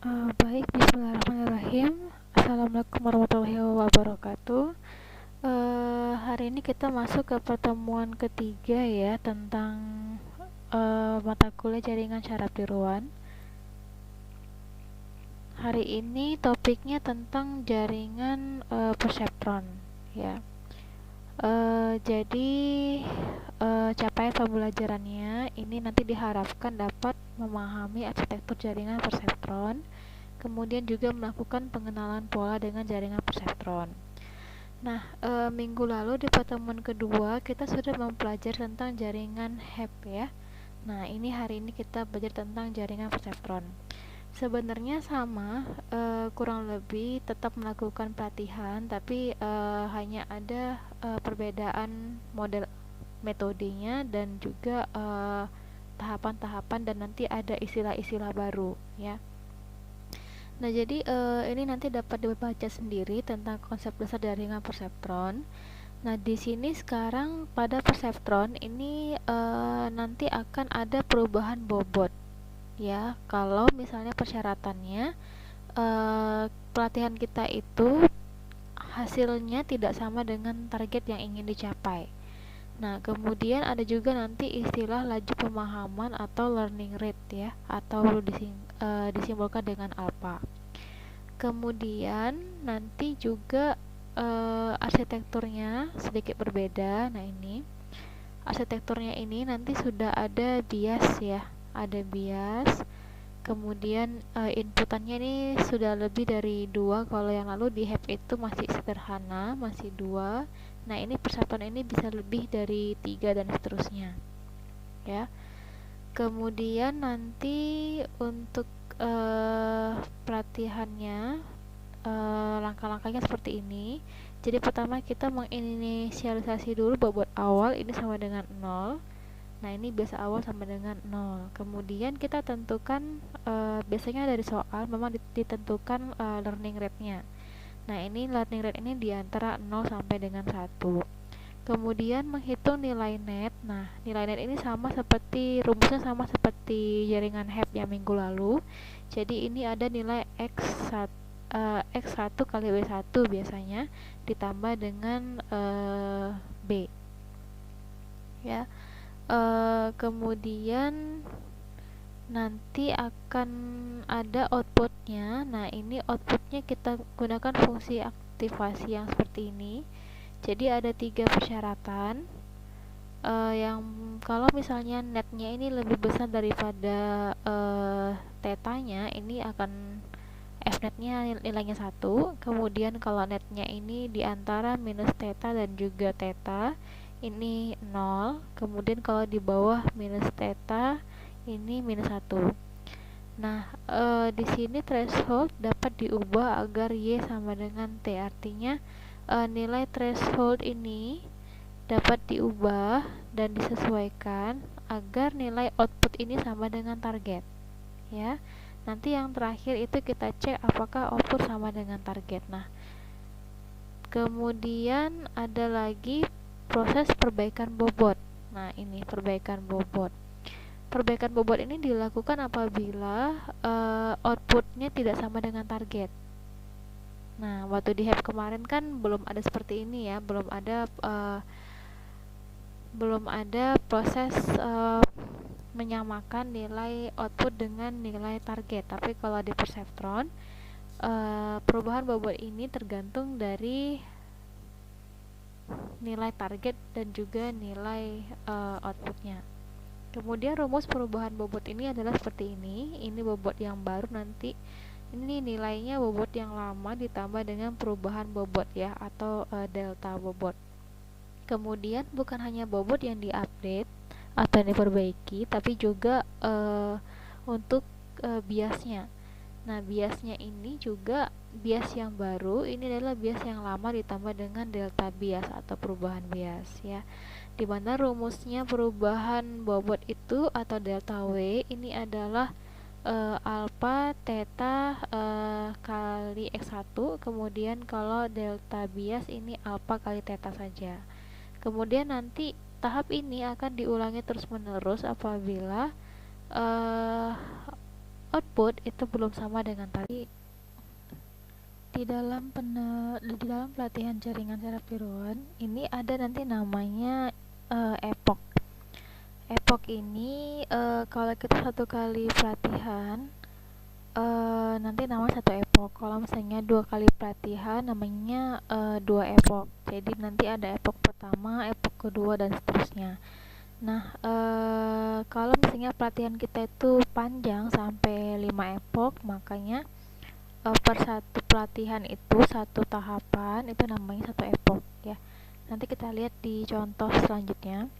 Baik, bismillahirrahmanirrahim. Assalamualaikum warahmatullahi wabarakatuh. Hari ini kita masuk ke pertemuan ketiga ya tentang mata kuliah jaringan syaraf tiruan. Hari ini topiknya tentang jaringan perseptron ya. Jadi capaian pembelajarannya ini nanti diharapkan dapat memahami arsitektur jaringan perseptron, kemudian juga melakukan pengenalan pola dengan jaringan perseptron. Nah, minggu lalu di pertemuan kedua kita sudah mempelajari tentang jaringan HEP ya. Nah, ini hari ini kita belajar tentang jaringan perseptron. Sebenarnya sama, kurang lebih tetap melakukan pelatihan, tapi hanya ada perbedaan model metodenya dan juga tahapan-tahapan dan nanti ada istilah-istilah baru ya. Nah, jadi ini nanti dapat dibaca sendiri tentang konsep dasar jaringan perseptron. Nah, di sini sekarang pada perseptron ini nanti akan ada perubahan bobot ya. Kalau misalnya persyaratannya pelatihan kita itu hasilnya tidak sama dengan target yang ingin dicapai. Nah, kemudian ada juga nanti istilah laju pemahaman atau learning rate ya, atau disimbolkan dengan alpha. Kemudian nanti juga arsitekturnya sedikit berbeda. Nah, ini arsitekturnya ini nanti sudah ada bias ya, ada bias. Kemudian inputannya ini sudah lebih dari 2. Kalau yang lalu di HEP itu masih sederhana, masih 2. Nah, ini persatuan ini bisa lebih dari 3 dan seterusnya ya. Kemudian nanti untuk pelatihannya langkah-langkahnya seperti ini. Jadi pertama kita menginisialisasi dulu bobot awal ini sama dengan 0. Nah, ini biasa awal sama dengan 0. Kemudian kita tentukan biasanya dari soal memang ditentukan learning rate-nya. Nah, ini learning rate ini di antara 0 sampai dengan 1. Kemudian menghitung nilai net. Nah, nilai net ini sama seperti rumusnya sama seperti jaringan HEP yang minggu lalu. Jadi ini ada nilai X1 kali W1 biasanya ditambah dengan B. Ya. Kemudian nanti akan ada outputnya. Nah, ini outputnya kita gunakan fungsi aktivasi yang seperti ini. Jadi ada 3 persyaratan yang kalau misalnya netnya ini lebih besar daripada tetanya, ini akan F-netnya nilainya 1. Kemudian kalau netnya ini di antara minus theta dan juga theta, ini 0. Kemudian kalau di bawah minus theta, ini minus 1. Nah, di sini threshold dapat diubah agar Y sama dengan T. Artinya nilai threshold ini dapat diubah dan disesuaikan agar nilai output ini sama dengan target ya. Nanti yang terakhir itu kita cek apakah output sama dengan target. Nah, kemudian ada lagi proses perbaikan bobot. Nah, ini perbaikan bobot. Perbaikan bobot ini dilakukan apabila outputnya tidak sama dengan target. Nah, waktu di HEP kemarin kan belum ada seperti ini ya, belum ada proses menyamakan nilai output dengan nilai target. Tapi kalau di perseptron perubahan bobot ini tergantung dari nilai target dan juga nilai outputnya. Kemudian rumus perubahan bobot ini adalah seperti ini. Ini bobot yang baru, nanti ini nilainya bobot yang lama ditambah dengan perubahan bobot ya, atau delta bobot. Kemudian bukan hanya bobot yang diupdate atau yang diperbaiki, tapi juga untuk biasnya. Nah, biasnya ini juga bias yang baru, ini adalah bias yang lama ditambah dengan delta bias atau perubahan bias ya. Di mana rumusnya perubahan bobot itu atau delta W ini adalah alpha theta kali X1. Kemudian kalau delta bias ini alpha kali theta saja. Kemudian nanti tahap ini akan diulangi terus-menerus apabila output itu belum sama dengan tadi. Di dalam pelatihan jaringan Serapiron ini ada nanti namanya epoch. Epoch ini kalau kita satu kali pelatihan nanti namanya satu epoch. Kalau misalnya 2 kali pelatihan namanya 2 epoch. Jadi nanti ada epoch pertama, epoch kedua, dan seterusnya. Nah, kalau misalnya pelatihan kita itu panjang sampai 5 epoch, makanya per satu pelatihan itu satu tahapan itu namanya satu epoch ya. Nanti kita lihat di contoh selanjutnya.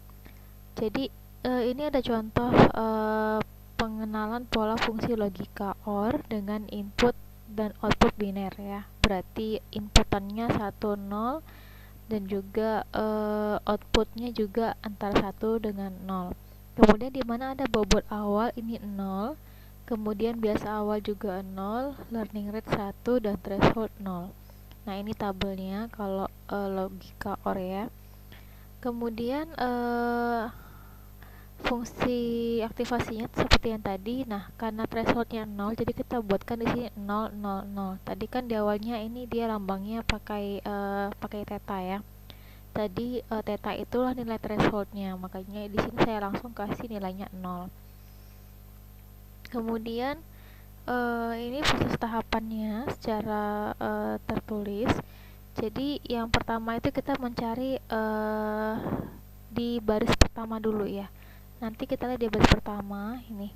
Jadi ini ada contoh pengenalan pola fungsi logika OR dengan input dan output biner ya. Berarti inputannya 1 0 dan juga outputnya juga antara 1 dengan 0. Kemudian di mana ada bobot awal ini 0, kemudian biasa awal juga 0, learning rate 1, dan threshold 0. Nah, ini tabelnya kalau logika OR ya. Kemudian fungsi aktivasinya seperti yang tadi. Nah, karena thresholdnya 0, jadi kita buatkan di sini 0 0 0. Tadi kan di awalnya ini dia lambangnya pakai theta ya. Tadi theta itulah nilai thresholdnya, makanya di sini saya langsung kasih nilainya 0. Kemudian ini proses tahapannya secara tertulis. Jadi yang pertama itu kita mencari di baris pertama dulu ya. Nanti kita lihat di baris pertama ini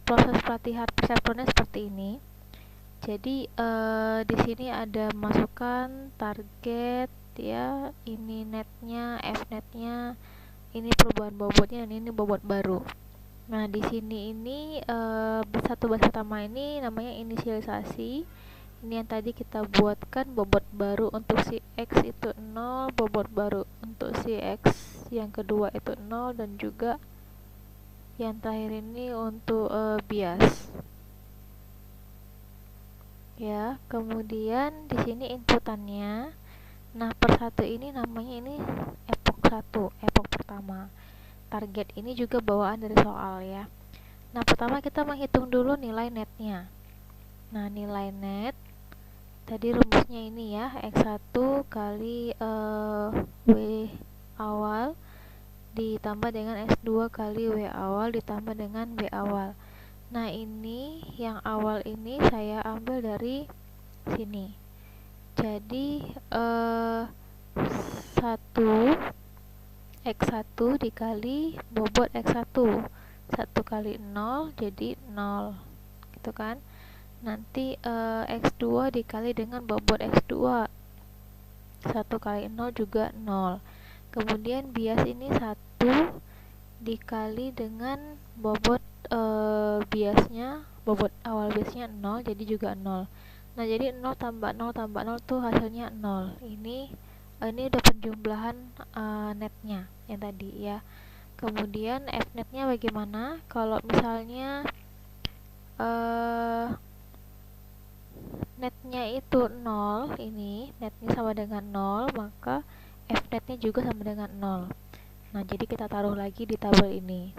proses pelatihan perseptronnya seperti ini. Jadi di sini ada masukkan target ya, ini netnya, F netnya, ini perubahan bobotnya, dan ini bobot baru. Nah, di sini ini satu baris pertama ini namanya inisialisasi. Ini yang tadi kita buatkan bobot baru untuk si X itu 0, bobot baru untuk si X yang kedua itu 0, dan juga yang terakhir ini untuk bias. Ya, kemudian di sini inputannya. Nah, per satu ini namanya ini epoch 1, epoch pertama. Target ini juga bawaan dari soal ya. Nah, pertama kita menghitung dulu nilai netnya. Nah, nilai net tadi rumusnya ini ya, X1 kali W awal ditambah dengan X2 kali W awal ditambah dengan W awal. Nah, ini yang awal ini saya ambil dari sini. Jadi 1 X1 dikali bobot X1, 1 kali 0 jadi 0 gitu kan. Nanti X2 dikali dengan bobot X2, 1 kali 0 juga 0. Kemudian bias ini 1 dikali dengan bobot biasnya, bobot awal biasnya 0 jadi juga 0. Nah, jadi 0 tambah 0 tambah 0 tuh hasilnya 0. Ini udah penjumlahan netnya yang tadi ya. Kemudian F netnya bagaimana? Kalau misalnya netnya itu 0, ini netnya sama dengan 0, maka F netnya juga sama dengan 0. Nah, jadi kita taruh lagi di tabel ini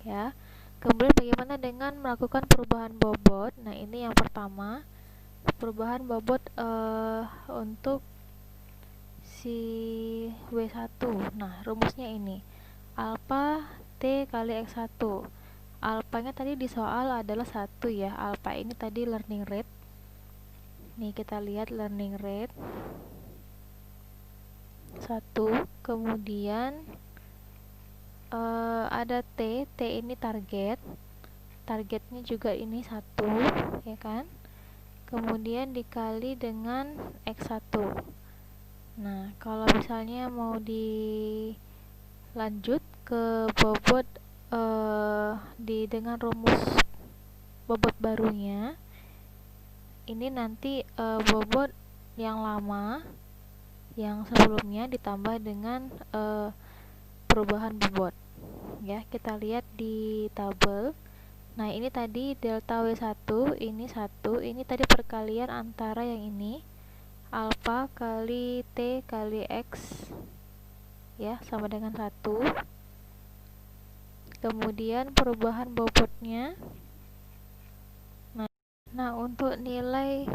ya. Kemudian bagaimana dengan melakukan perubahan bobot? Nah, ini yang pertama, perubahan bobot untuk si W1. Nah, rumusnya ini alpha T kali X1. Alpanya tadi di soal adalah 1 ya. Alpha ini tadi learning rate. Nih, kita lihat learning rate 1. Kemudian ada T ini target. Targetnya juga ini 1 ya kan. Kemudian dikali dengan X1. Nah, kalau misalnya mau dilanjut ke bobot dengan rumus bobot barunya, ini nanti bobot yang lama yang sebelumnya ditambah dengan perubahan bobot ya. Kita lihat di tabel. Nah, ini tadi delta W1 ini 1, ini tadi perkalian antara yang ini alpha kali T kali X ya, sama dengan 1. kemudian perubahan bobotnya. Nah, untuk nilai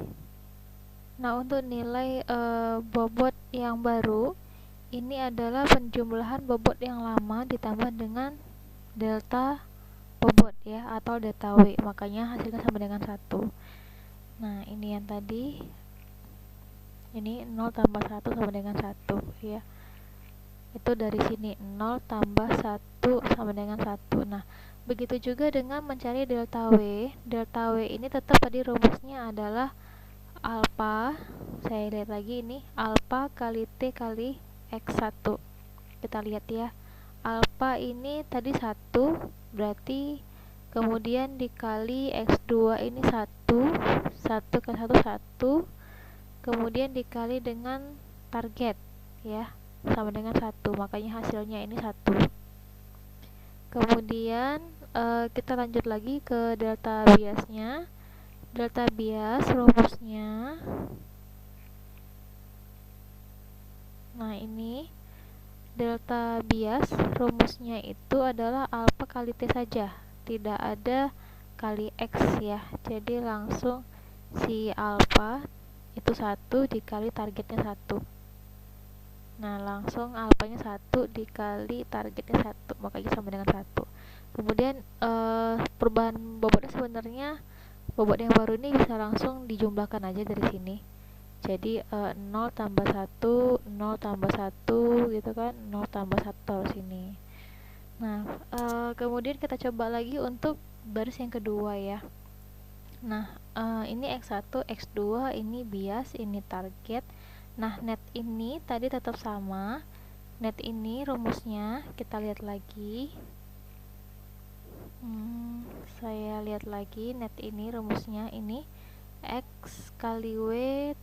bobot yang baru ini adalah penjumlahan bobot yang lama ditambah dengan delta bobot ya, atau delta W, makanya hasilnya sama dengan 1. Nah, ini yang tadi, ini 0 tambah 1 sama dengan 1 ya. Itu dari sini 0 tambah 1 sama dengan 1. Nah, begitu juga dengan mencari delta W. Delta W ini tetap tadi rumusnya adalah alfa, saya lihat lagi ini, alfa kali T kali X1. Kita lihat ya, alfa ini tadi 1, berarti kemudian dikali X2 ini 1 kali 1 1, kemudian dikali dengan target ya, sama dengan 1, makanya hasilnya ini 1. Kemudian kita lanjut lagi ke delta biasnya. Delta bias rumusnya, nah ini delta bias rumusnya itu adalah alfa kali T saja, tidak ada kali X ya. Jadi langsung si alfa itu 1 dikali targetnya 1. Nah, langsung alfanya 1 dikali targetnya 1, makanya sama dengan 1. Kemudian perubahan bobotnya sebenarnya, bobot yang baru ini bisa langsung dijumlahkan aja dari sini. Jadi 0 tambah 1, 0 tambah 1 gitu kan, 0 tambah 1 taruh sini. Nah, kemudian kita coba lagi untuk baris yang kedua ya. Nah, ini X1, X2, ini bias, ini target. Nah, net ini tadi tetap sama. Net ini rumusnya kita lihat lagi. Saya lihat lagi, net ini rumusnya ini X kali W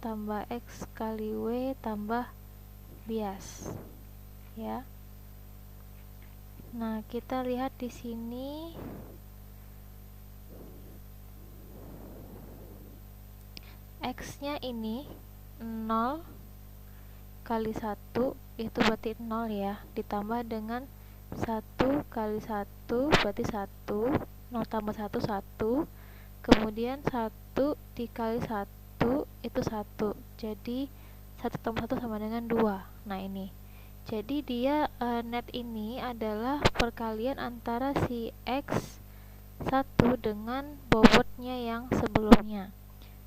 tambah X kali W tambah bias ya. Nah, kita lihat di sini X nya ini 0 kali 1 itu berarti 0 ya, ditambah dengan 1 kali 1 berarti 1, 0 tambah 1 1, kemudian 1 dikali 1 itu 1, jadi 1 tambah 1 sama dengan 2. Nah, ini jadi dia net ini adalah perkalian antara si X1 dengan bobotnya yang sebelumnya,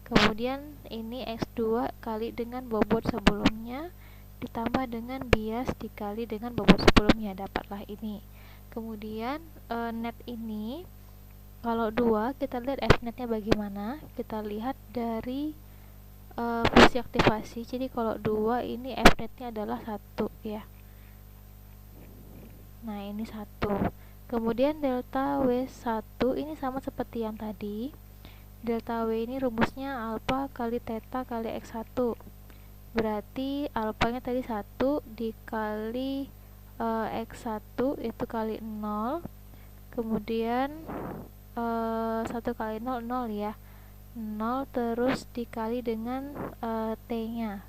kemudian ini X2 kali dengan bobot sebelumnya ditambah dengan bias dikali dengan bobot sebelumnya, dapatlah ini. Kemudian net ini kalau 2, kita lihat F-netnya bagaimana. Kita lihat dari fungsi aktivasi. Jadi kalau 2 ini F-netnya adalah 1 ya. Nah, ini 1. Kemudian delta W1 ini sama seperti yang tadi. Delta W ini rumusnya alfa kali theta kali X1. Berarti alfanya tadi 1 dikali X1 itu kali 0. Kemudian 1 kali 0 0 ya, 0 terus dikali dengan T nya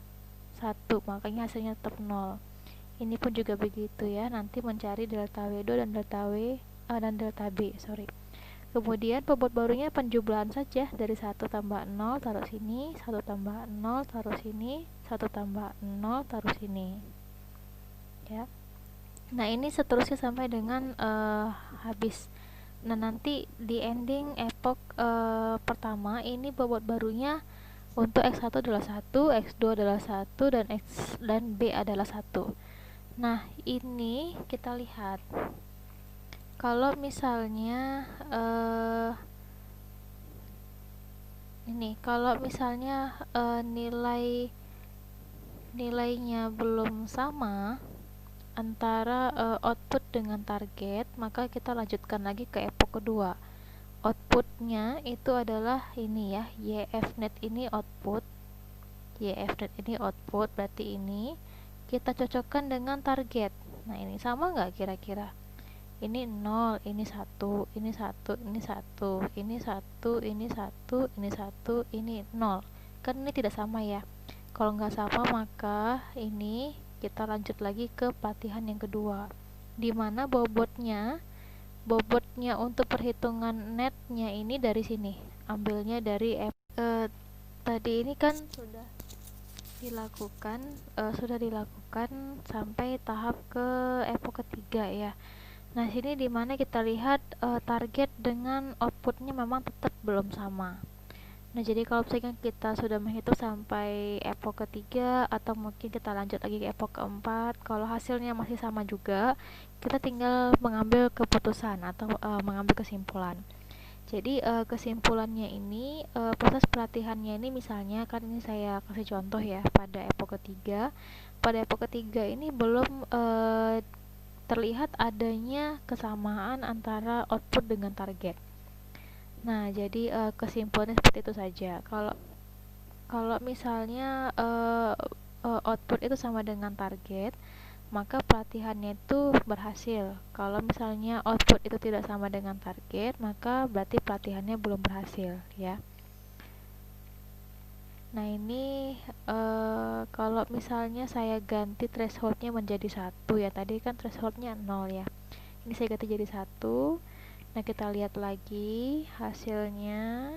1, makanya hasilnya tetap 0. Ini pun juga begitu ya, nanti mencari delta W2 dan delta delta B, sorry. Kemudian bobot barunya penjumlahan saja, dari 1 tambah 0 taruh sini, 1 tambah 0 taruh sini, 1 tambah 0 taruh sini ya. Nah, ini seterusnya sampai dengan habis. Nah, nanti di ending epoch pertama ini bobot barunya untuk X1 adalah 1, X2 adalah 1, dan X dan B adalah 1. Nah, ini kita lihat kalau misalnya kalau misalnya nilainya belum sama antara output dengan target, maka kita lanjutkan lagi ke epoch kedua. Outputnya itu adalah ini ya, YF-net ini output, YF-net ini output, berarti ini kita cocokkan dengan target. Nah, ini sama nggak kira-kira? Ini 0, ini 1, ini 1, ini 1, ini 1, ini 1, ini 1, ini 0. Kan ini tidak sama ya. Kalau nggak sama, maka ini kita lanjut lagi ke pelatihan yang kedua, di mana bobotnya bobotnya untuk perhitungan netnya ini dari sini, ambilnya dari tadi ini kan sudah dilakukan sampai tahap ke epoch ketiga ya. Nah, sini dimana kita lihat target dengan outputnya memang tetap belum sama. Nah, jadi kalau misalkan kita sudah menghitung sampai epoch ketiga atau mungkin kita lanjut lagi ke epoch keempat, kalau hasilnya masih sama juga, kita tinggal mengambil keputusan atau mengambil kesimpulan. Jadi kesimpulannya ini, proses pelatihannya ini, misalnya kan ini saya kasih contoh ya, pada epoch ketiga. Pada epoch ketiga ini belum terlihat adanya kesamaan antara output dengan target. Nah, jadi kesimpulannya seperti itu saja. Kalau kalau misalnya output itu sama dengan target, maka pelatihannya itu berhasil. Kalau misalnya output itu tidak sama dengan target, maka berarti pelatihannya belum berhasil ya. Nah, ini kalau misalnya saya ganti thresholdnya menjadi 1 ya, tadi kan thresholdnya 0 ya, ini saya ganti jadi 1. Nah, kita lihat lagi hasilnya.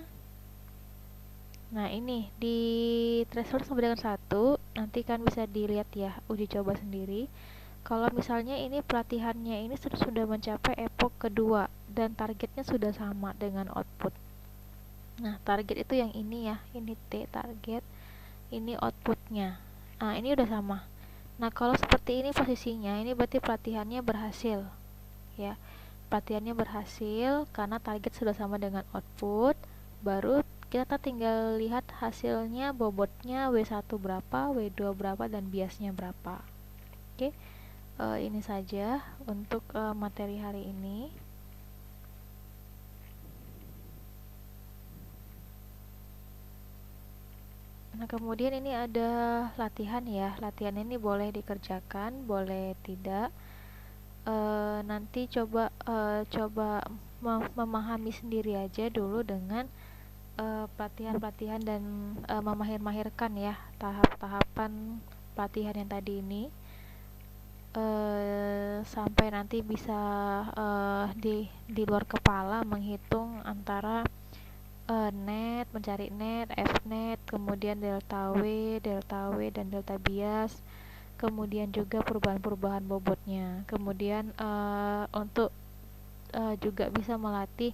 Nah, ini di threshold sama dengan 1, nanti kan bisa dilihat ya, uji coba sendiri. Kalau misalnya ini pelatihannya ini sudah mencapai epoch kedua dan targetnya sudah sama dengan output. Nah, target itu yang ini ya, ini T target, ini outputnya. Nah, ini udah sama. Nah, kalau seperti ini posisinya, ini berarti pelatihannya berhasil ya. Pelatihannya berhasil karena target sudah sama dengan output. Baru kita tinggal lihat hasilnya, bobotnya W1 berapa, W2 berapa, dan biasnya berapa. Oke, ini saja untuk materi hari ini. Nah, kemudian ini ada latihan ya. Latihan ini boleh dikerjakan, boleh tidak. Nanti coba memahami sendiri aja dulu dengan pelatihan-pelatihan dan memahir-mahirkan ya tahap-tahapan pelatihan yang tadi ini, sampai nanti bisa di luar kepala menghitung antara net, mencari net, Fnet, kemudian delta W, dan delta bias, kemudian juga perubahan-perubahan bobotnya. Kemudian untuk juga bisa melatih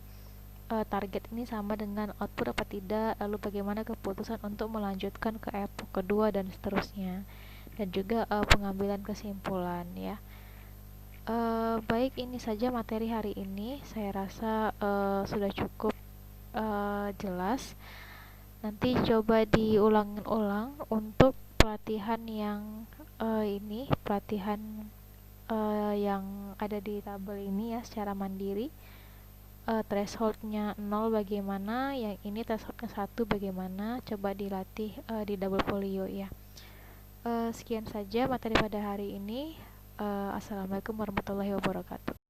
target ini sama dengan output apa tidak, lalu bagaimana keputusan untuk melanjutkan ke epoch kedua dan seterusnya, dan juga pengambilan kesimpulan ya. Baik, ini saja materi hari ini. Saya rasa sudah cukup jelas. Nanti coba diulang-ulang untuk pelatihan yang pelatihan yang ada di tabel ini ya, secara mandiri. Thresholdnya 0 bagaimana, yang ini thresholdnya 1 bagaimana, coba dilatih di double folio ya. Sekian saja materi pada hari ini. Assalamualaikum warahmatullahi wabarakatuh.